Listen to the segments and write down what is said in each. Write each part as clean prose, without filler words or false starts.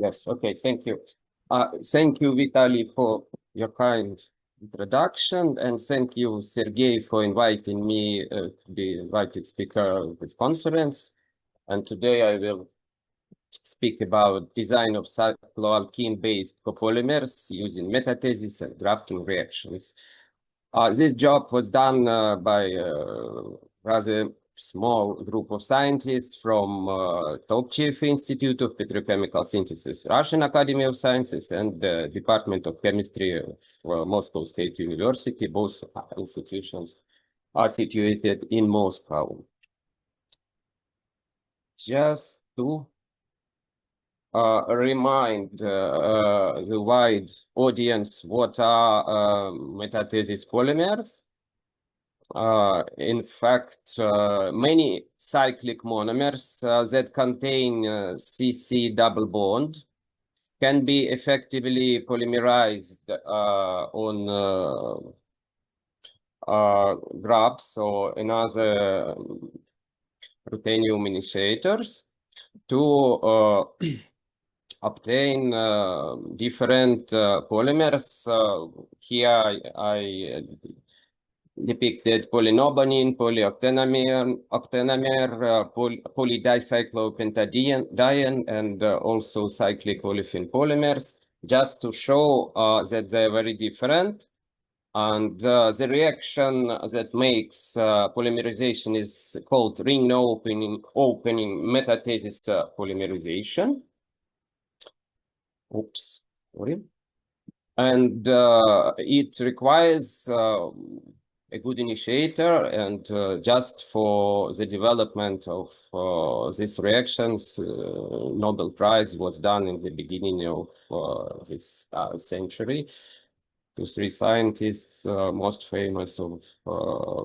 Yes, okay, thank you. Thank you, Vitaly, for your kind introduction, and thank you, Sergey, for inviting me to be invited speaker of this conference. And today I will speak about design of cycloalkene-based copolymers using metathesis and grafting reactions. This job was done by a rather small group of scientists from Topchiev Institute of Petrochemical Synthesis, Russian Academy of Sciences, and the Department of Chemistry of Moscow State University. Both institutions are situated in Moscow. Just to remind the wide audience what are metathesis polymers. In fact, many cyclic monomers that contain CC double bond can be effectively polymerized on grabs or another ruthenium initiators to obtain different polymers. Here I depicted polynobonin, polyoctanomer, polydicyclopentadiene, and also cyclic olefin polymers, just to show that they're very different. And the reaction that makes polymerization is called ring opening metathesis polymerization. Oops, sorry. And it requires a good initiator, and just for the development of these reactions, Nobel Prize was done in the beginning of this century. To three scientists, most famous of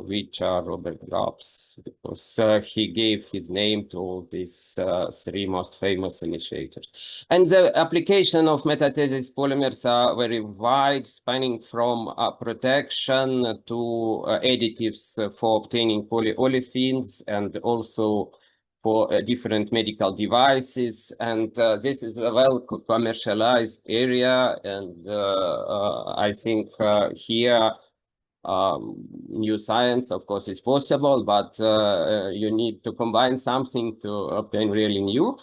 which are Robert Grubbs, because he gave his name to these three most famous initiators. And the application of metathesis polymers are very wide, spanning from protection to additives for obtaining polyolefins, and also for different medical devices. And this is a well commercialized area. And I think here new science, of course, is possible, but you need to combine something to obtain really new.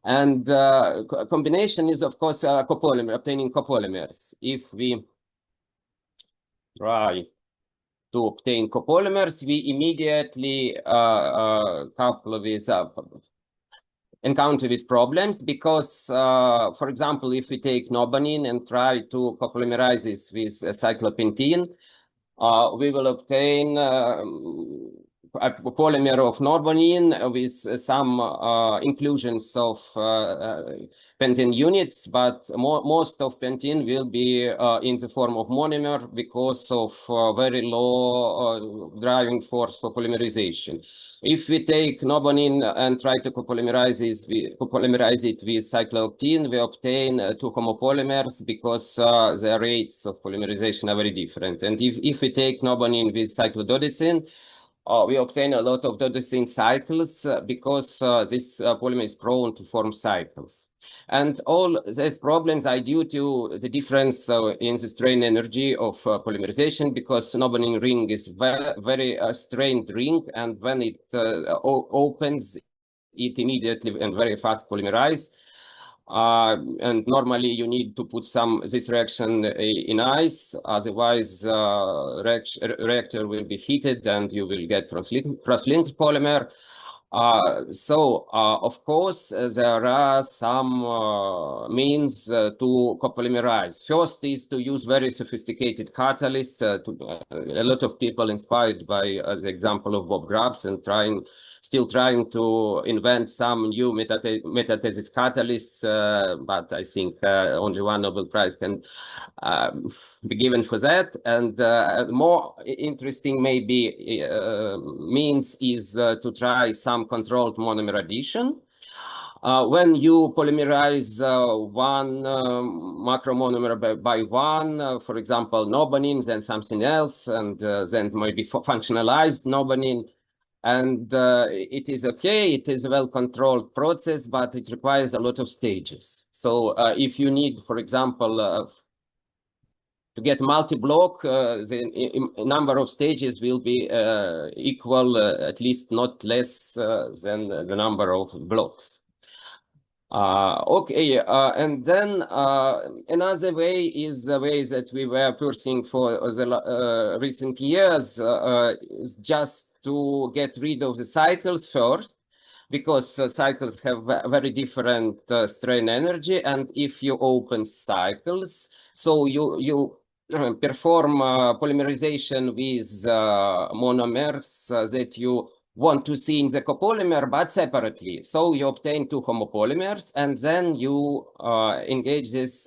And combination is, of course, obtaining copolymers. If we try to obtain copolymers, we immediately encounter with problems, because, for example, if we take nobonin and try to copolymerize this with cyclopentene, we will obtain a polymer of nobonin with some inclusions of pentene units, but most of pentene will be in the form of monomer because of very low driving force for polymerization. If we take nobonin and try to copolymerize it with cyclooctene, we obtain two homopolymers because the rates of polymerization are very different. And if we take nobonin with cyclododecene, we obtain a lot of dodecene cycles because this polymer is prone to form cycles. And all these problems are due to the difference in the strain energy of polymerization, because nobonin ring is very strained ring, and when it opens, it immediately and very fast polymerize. And normally you need to put this reaction in ice, otherwise reactor will be heated and you will get cross-linked polymer. Of course, there are some means to copolymerize. First is to use very sophisticated catalysts. A lot of people inspired by the example of Bob Grubbs and still trying to invent some new metathesis catalysts, but I think only one Nobel Prize can be given for that. And more interesting maybe means is to try some controlled monomer addition. When you polymerize one macromonomer by one, for example, nobonin, then something else, and then maybe functionalized nobonin, And it is okay, it is a well-controlled process, but it requires a lot of stages. So if you need, for example, to get multi-block, the number of stages will be equal, at least not less than the number of blocks. Okay, and then another way is the way that we were pursuing for the recent years is just to get rid of the cycles first, because cycles have very different strain energy, and if you open cycles, so you perform polymerization with monomers that you want to see in the copolymer, but separately. So you obtain two homopolymers, and then you engage this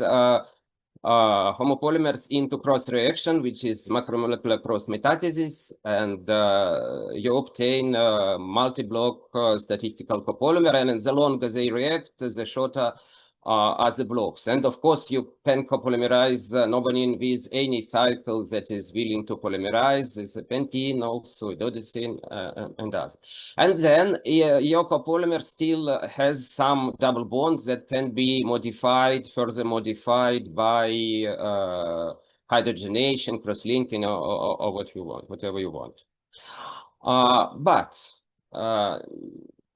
homopolymers into cross reaction, which is macromolecular cross metathesis, and you obtain multi-block statistical copolymer, and the longer they react, the shorter are the blocks. And of course, you can copolymerize nobanine with any cycle that is willing to polymerize. There's a pentene, also dodecine, and others. And then your copolymer still has some double bonds that can be modified, further modified by hydrogenation, cross-linking, or what you want, whatever you want. But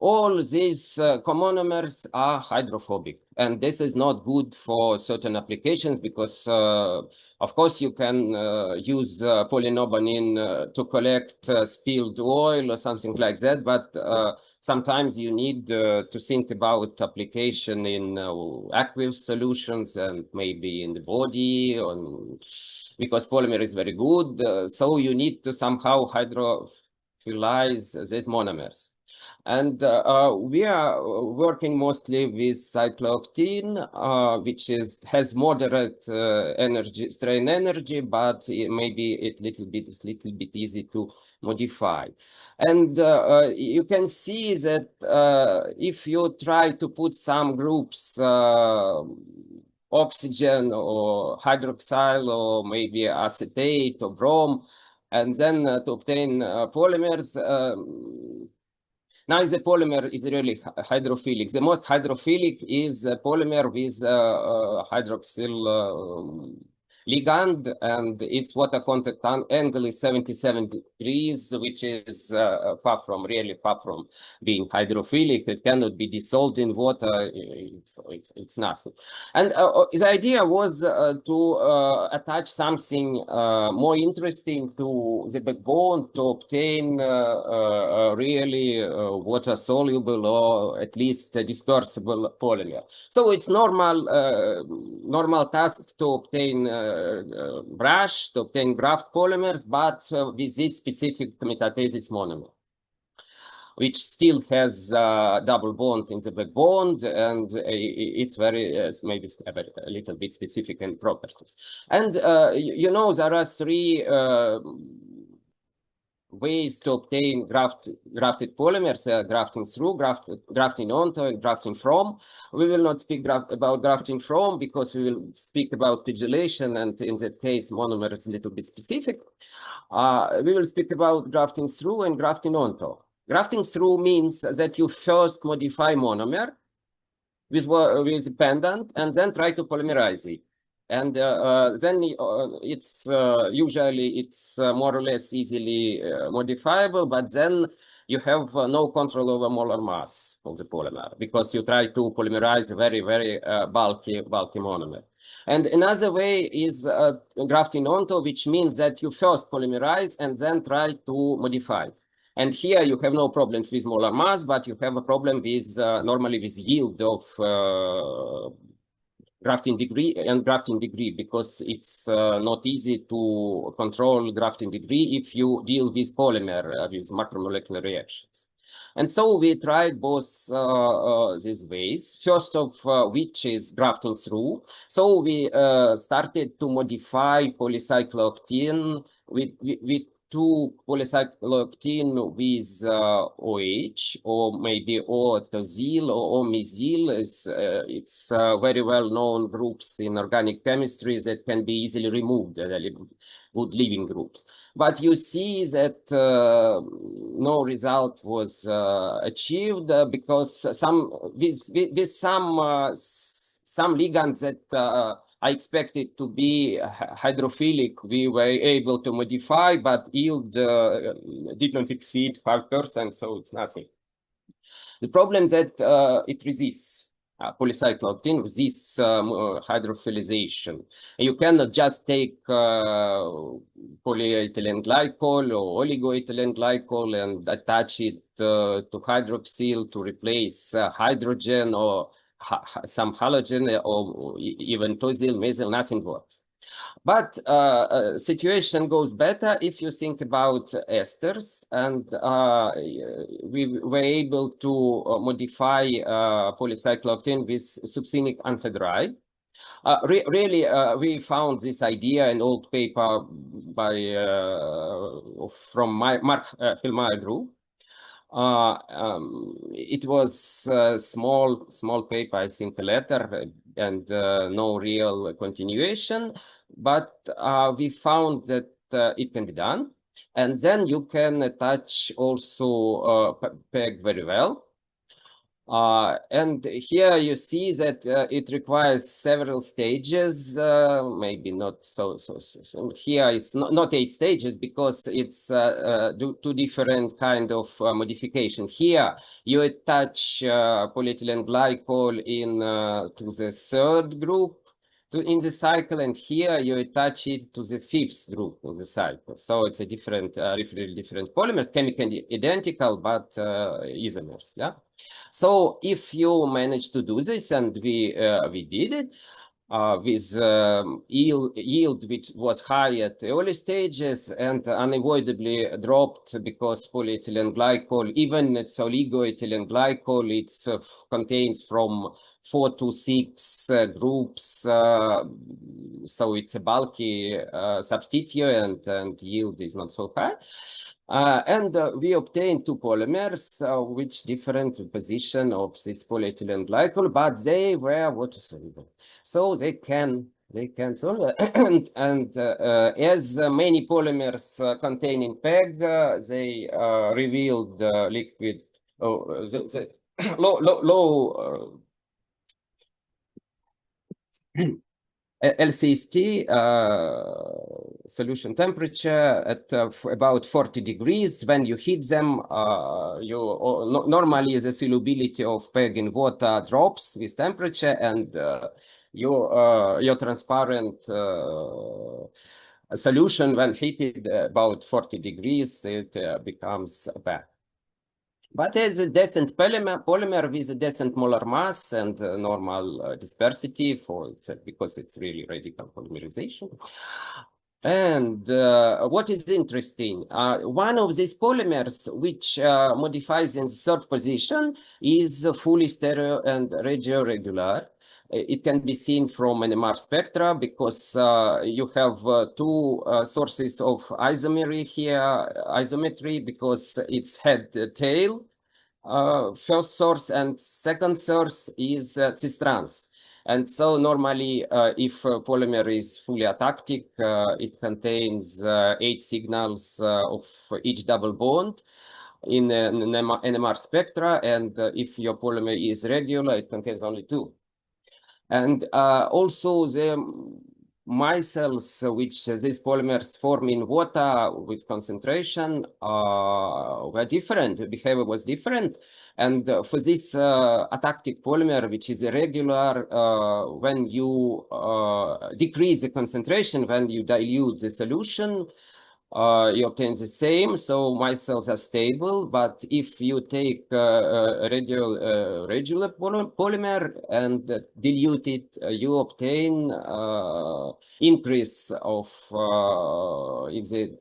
all these comonomers are hydrophobic, and this is not good for certain applications because, of course, you can use polynobanine to collect spilled oil or something like that, but sometimes you need to think about application in aqueous solutions and maybe in the body, because polymer is very good. So you need to somehow hydrophilize these monomers. And we are working mostly with cycloalkene, which has moderate strain energy, but maybe it's little bit easy to modify. And you can see that if you try to put some groups, oxygen or hydroxyl or maybe acetate or brome, and then to obtain polymers, now the polymer is really hydrophilic. The most hydrophilic is a polymer with hydroxyl ligand, and its water contact angle is 77 degrees, which is really far from being hydrophilic. It cannot be dissolved in water. It's nothing. And the idea was to attach something more interesting to the backbone to obtain really water-soluble or at least dispersible polymer. So it's normal task to obtain brush, to obtain graft polymers, but with this specific metathesis monomer, which still has double bond in the backbone, and it's very maybe a little bit specific in properties. And you know, there are three ways to obtain grafted polymers: grafting through, grafting onto, and grafting from. We will not speak about grafting from because we will speak about pegylation, and in that case, monomer is a little bit specific. We will speak about grafting through and grafting onto. Grafting through means that you first modify monomer with pendant and then try to polymerize it. And then it's usually more or less easily modifiable, but then you have no control over molar mass of the polymer because you try to polymerize a very, very bulky monomer. And another way is grafting onto, which means that you first polymerize and then try to modify. And here you have no problems with molar mass, but you have a problem with normally with yield of grafting degree, because it's not easy to control grafting degree if you deal with polymer with macromolecular reactions. And so we tried both these ways, first of which is grafting through. So we started to modify polycyclooctene with to polycyclooctene with OH or maybe O-tazil or O-mesyl. It's very well-known groups in organic chemistry that can be easily removed, good living groups. But you see that no result was achieved because with some ligands that I expected to be hydrophilic, we were able to modify, but yield did not exceed 5%, so it's nothing. The problem is that it resists. Polycyclooctene resists hydrophilization. You cannot just take polyethylene glycol or oligoethylene glycol and attach it to hydroxyl to replace hydrogen or some halogen or even tosyl, mesyl, nothing works. But situation goes better if you think about esters, and we were able to modify polycyclooctene with succinic anhydride. Really, we found this idea in old paper by from Mark Hilmeyer group. It was a small paper, I think, a letter, and no real continuation. But we found that it can be done. And then you can attach also PEG very well. And here you see that it requires several stages, maybe not so. Here is not 8 stages because it's two different kind of modification. Here you attach polyethylene glycol in to the 3rd group in the cycle, and here you attach it to the 5th group of the cycle. So it's a different, really different polymers, chemically identical, but isomers, yeah. So if you manage to do this, and we did it with yield which was high at early stages and unavoidably dropped because polyethylene glycol, even its oligoethylene glycol, it contains from 4 to 6 groups, so it's a bulky substituent, and yield is not so high. And we obtained 2 polymers which different position of this polyethylene glycol, but they were water soluble, so they can solve. And as many polymers containing PEG, they revealed liquid low LCST solution temperature at about 40 degrees. When you heat them, normally the solubility of PEG in water drops with temperature, and your transparent solution, when heated about 40 degrees, it becomes bad. But there's a decent polymer with a decent molar mass and normal dispersity because it's really radical polymerization. And what is interesting, one of these polymers which modifies in the 3rd position is fully stereo and regioregular. It can be seen from NMR spectra because you have 2 sources of isomery here, isometry, because it's head tail. First source and second source is cis-trans. And so normally, if polymer is fully atactic, it contains 8 signals of each double bond in NMR spectra. And if your polymer is regular, it contains only 2. And also the micelles which these polymers form in water with concentration were different. The behavior was different. And for this atactic polymer, which is irregular, when you decrease the concentration, when you dilute the solution, you obtain the same, so micelles are stable. But if you take regular polymer and dilute it, you obtain increase of in the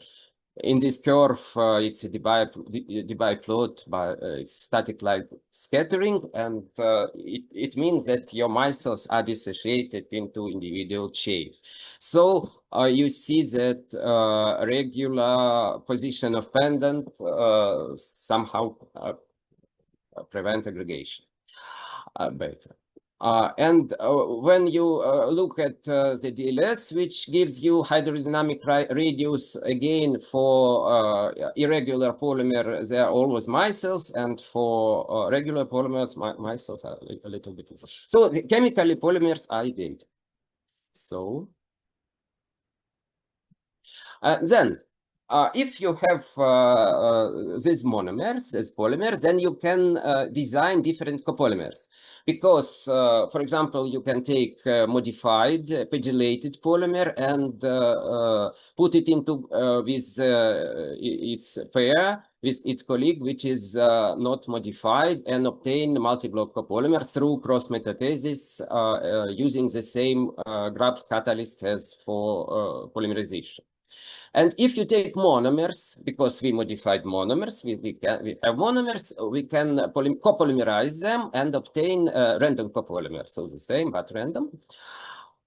in this curve, it's a Debye plot, but it's static light scattering, and it means that your micelles are dissociated into individual chains. So you see that regular position of pendant somehow prevent aggregation better. And when you look at the DLS, which gives you hydrodynamic radius, again, for irregular polymer, they are always micelles, and for regular polymers, micelles are a little bit less. So the chemically polymers are identical. So then, if you have these monomers as polymers, then you can design different copolymers. Because, for example, you can take modified pegylated polymer and put it into with its pair, with its colleague, which is not modified, and obtain multi-block copolymer through cross-metathesis using the same Grubbs catalyst as for polymerization. And if you take monomers, because we modified monomers, we have monomers, we can copolymerize them and obtain random copolymer. So the same, but random.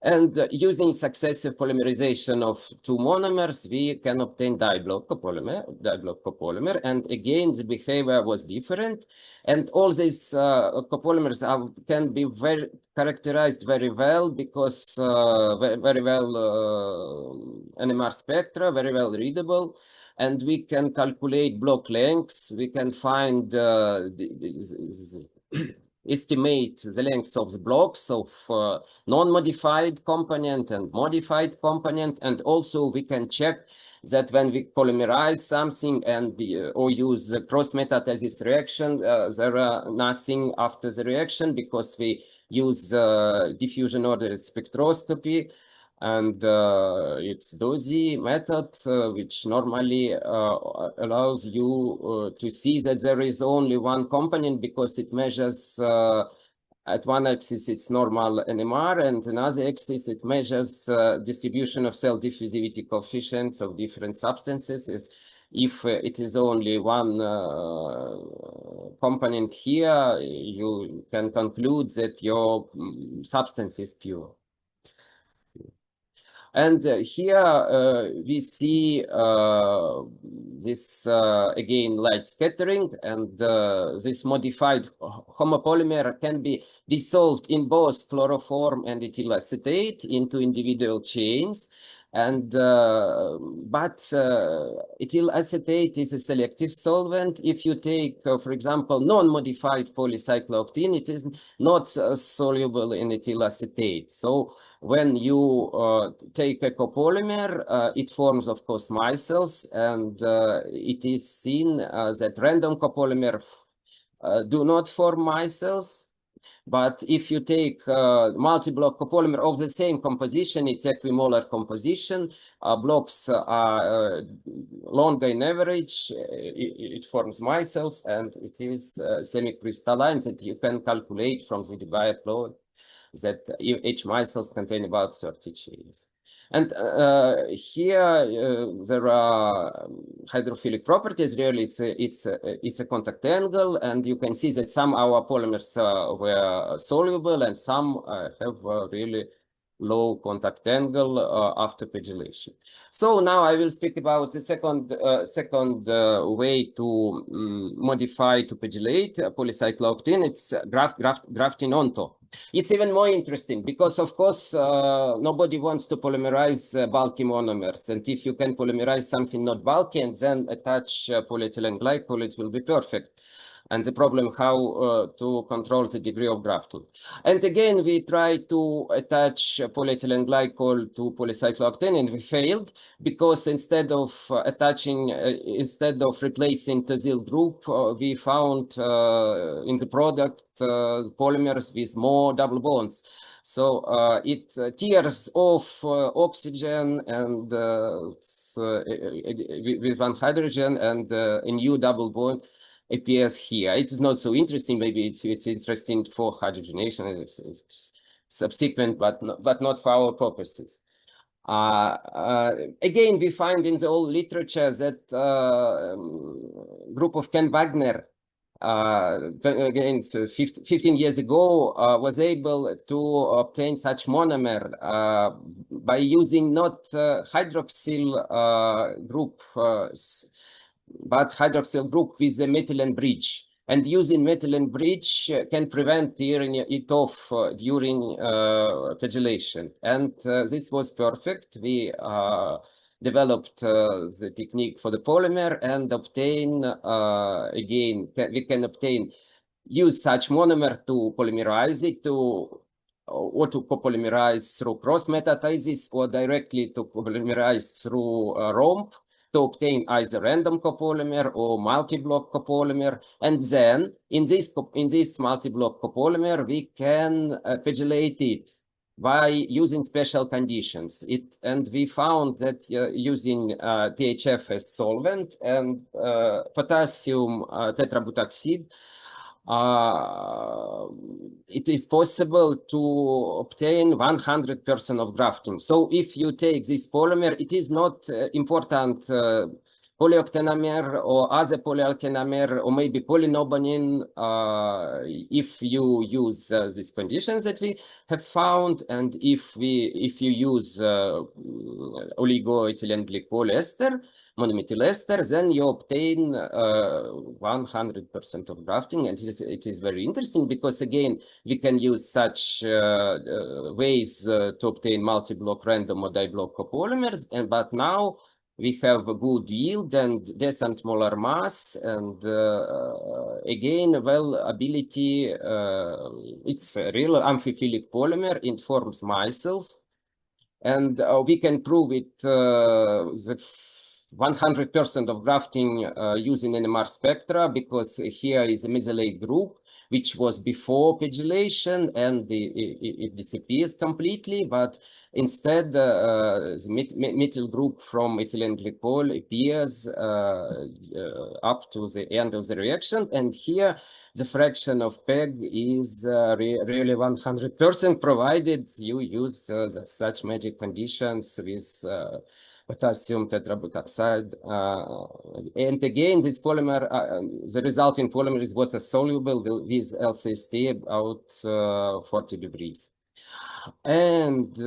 And using successive polymerization of two monomers, we can obtain diblock copolymer. And again, the behavior was different. And all these copolymers can be characterized very well because very well NMR spectra, very well readable. And we can calculate block lengths. We can find estimate the lengths of the blocks of non-modified component and modified component. And also we can check that when we polymerize something and or use the cross-metathesis reaction, there are nothing after the reaction because we use diffusion ordered spectroscopy. And it's DOSI method, which normally allows you to see that there is only one component because it measures at one axis it's normal NMR, and another axis it measures distribution of cell diffusivity coefficients of different substances. If it is only one component here, you can conclude that your substance is pure. And here we see this, again, light scattering, and this modified homopolymer can be dissolved in both chloroform and ethyl acetate into individual chains. And but ethyl acetate is a selective solvent. If you take, for example, non-modified polycyclooctene, it is not soluble in ethyl acetate. So when you take a copolymer, it forms, of course, micelles, and it is seen that random copolymer do not form micelles. But if you take multi-block copolymer of the same composition, it's equimolar composition, blocks are longer in average, it forms micelles, and it is semi-crystalline that you can calculate from the Debye plot that each micelles contain about 30 chains. And here there are hydrophilic properties. Really, it's a contact angle, and you can see that some our polymers were soluble, and some have really low contact angle after pegylation. So now I will speak about the second way to modify to pegylate polycyclooctene. It's grafting on top. It's even more interesting because, of course, nobody wants to polymerize bulky monomers. And if you can polymerize something not bulky and then attach polyethylene glycol, it will be perfect. And the problem how to control the degree of grafting. And again, we tried to attach polyethylene glycol to polycyclooctane, and we failed because instead of replacing tosyl group, we found in the product polymers with more double bonds. So it tears off oxygen and with one hydrogen, and a new double bond appears here. It is not so interesting. Maybe it's interesting for hydrogenation, it's subsequent, but not for our purposes. Again, we find in the old literature that group of Ken Wagner, again, so 15 years ago, was able to obtain such monomer by using not hydroxyl group, but hydroxyl group with the methylene bridge. And using methylene bridge can prevent tearing it off during pegylation. And this was perfect. We developed the technique for the polymer and obtain, again, we can use such monomer to polymerize it or to copolymerize through cross metathesis or directly to polymerize through romp, to obtain either random copolymer or multi-block copolymer. And then in this multi-block copolymer, we can pegylate it by using special conditions. And we found that using THF as solvent and potassium tetrabutoxide, it is possible to obtain 100% of grafting. So if you take this polymer, it is not important polyoctanomer or other polyalkenomer or maybe polynobonin if you use these conditions that we have found, and if you use oligoethylene glycol ester, monomethyl ester, then you obtain 100% of grafting. And it is very interesting because, again, we can use such ways to obtain multi-block random or diblock copolymers. But now we have a good yield and decent molar mass, and again, well, ability, it's a real amphiphilic polymer, it forms micelles, and we can prove it, the 100% of grafting using NMR spectra, because here is a mesylate group, which was before pegylation, and it disappears completely, but instead the methyl group from ethylene glycol appears up to the end of the reaction, and here the fraction of PEG is really 100%, provided you use such magic conditions with potassium tetrabutoxide. And again, this polymer, the resulting polymer is water soluble with LCST about 40 degrees. And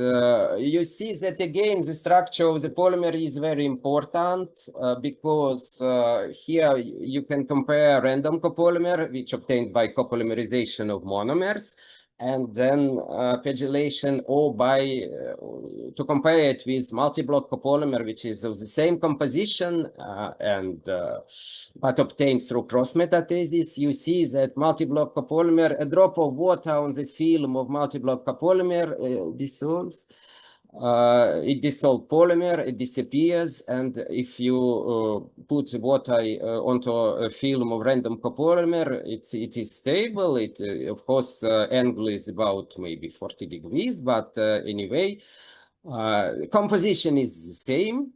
you see that again, the structure of the polymer is very important because here you can compare random copolymer, which obtained by copolymerization of monomers, and then pegylation, or by to compare it with multi-block copolymer, which is of the same composition but obtained through cross metathesis. You see that multi-block copolymer, a drop of water on the film of multi-block copolymer dissolves. It dissolves polymer, it disappears, and if you put water onto a film of random copolymer, it is stable. It of course angle is about maybe 40 degrees, but anyway, composition is the same.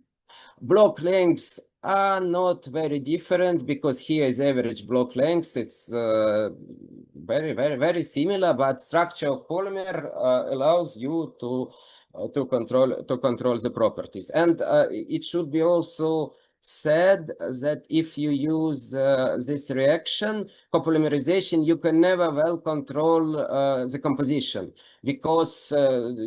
Block lengths are not very different because here is average block length. It's very similar, but structure of polymer allows you to control the properties. And it should be also said that if you use this reaction, copolymerization, you can never well control the composition, because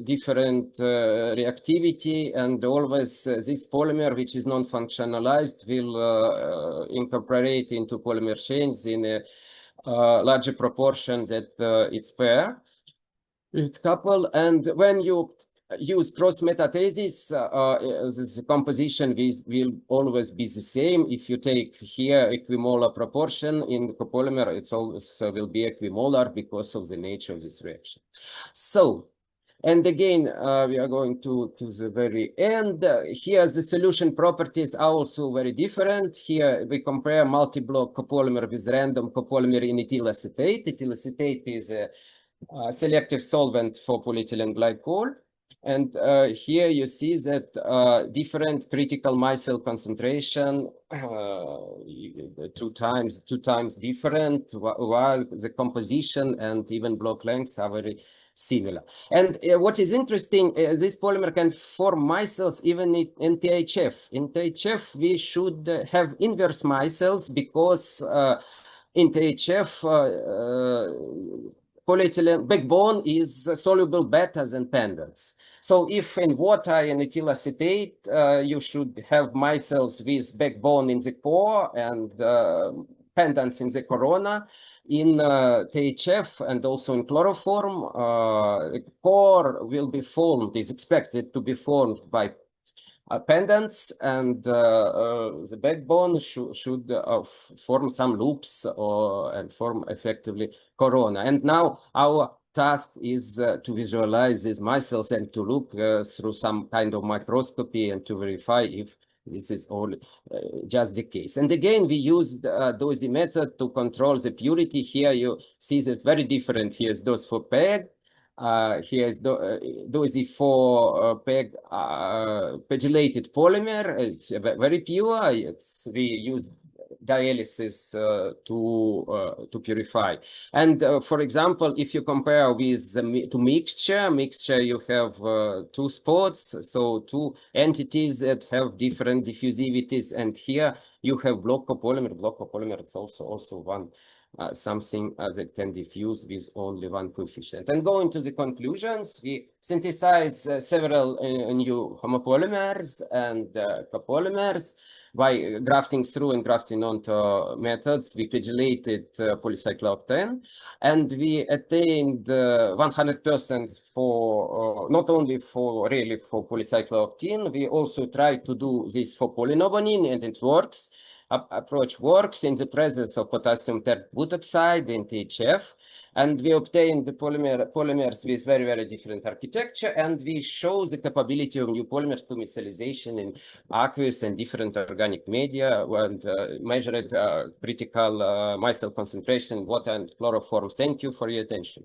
different reactivity, and always this polymer, which is non-functionalized, will incorporate into polymer chains in a larger proportion that its pair, its couple. And when you use cross metathesis, the composition will always be the same. If you take here equimolar proportion in the copolymer, it always will be equimolar because of the nature of this reaction. So, and again, we are going to the very end. Here, the solution properties are also very different. Here, we compare multi-block copolymer with random copolymer in ethyl acetate. Ethyl acetate is a selective solvent for polyethylene glycol. And here you see that different critical micelle concentration, two times different, while the composition and even block lengths are very similar. And what is interesting, this polymer can form micelles even in THF. In THF, we should have inverse micelles because in THF, polyethylene backbone is soluble better than pendants. So if in water and ethyl acetate, you should have micelles with backbone in the core and pendants in the corona. In THF and also in chloroform, core will be formed, is expected to be formed by pendants, and the backbone should form some loops and form effectively corona. And now our task is to visualize these micelles and to look through some kind of microscopy and to verify if this is all just the case. And again, we used dosy method to control the purity. Here you see that very different. Here's dose for PEG. Here is dosy for PEG pegylated polymer. It's very pure. We use dialysis to purify. And for example, if you compare with to mixture, you have two spots, so two entities that have different diffusivities. And here you have block copolymer. Block copolymer is also one something that can diffuse with only one coefficient. And going to the conclusions, we synthesize several new homopolymers and copolymers by grafting through and grafting onto methods. We pegylated polycyclooctane, and we attained 100% for not only for really for polycyclooctane, we also tried to do this for polynovonin, and it works. Approach works in the presence of potassium terbutoxide in THF, and we obtained the polymers with very, very different architecture, and we show the capability of new polymers to methylation in aqueous and different organic media, and measured critical micelle concentration in water and chloroform. Thank you for your attention.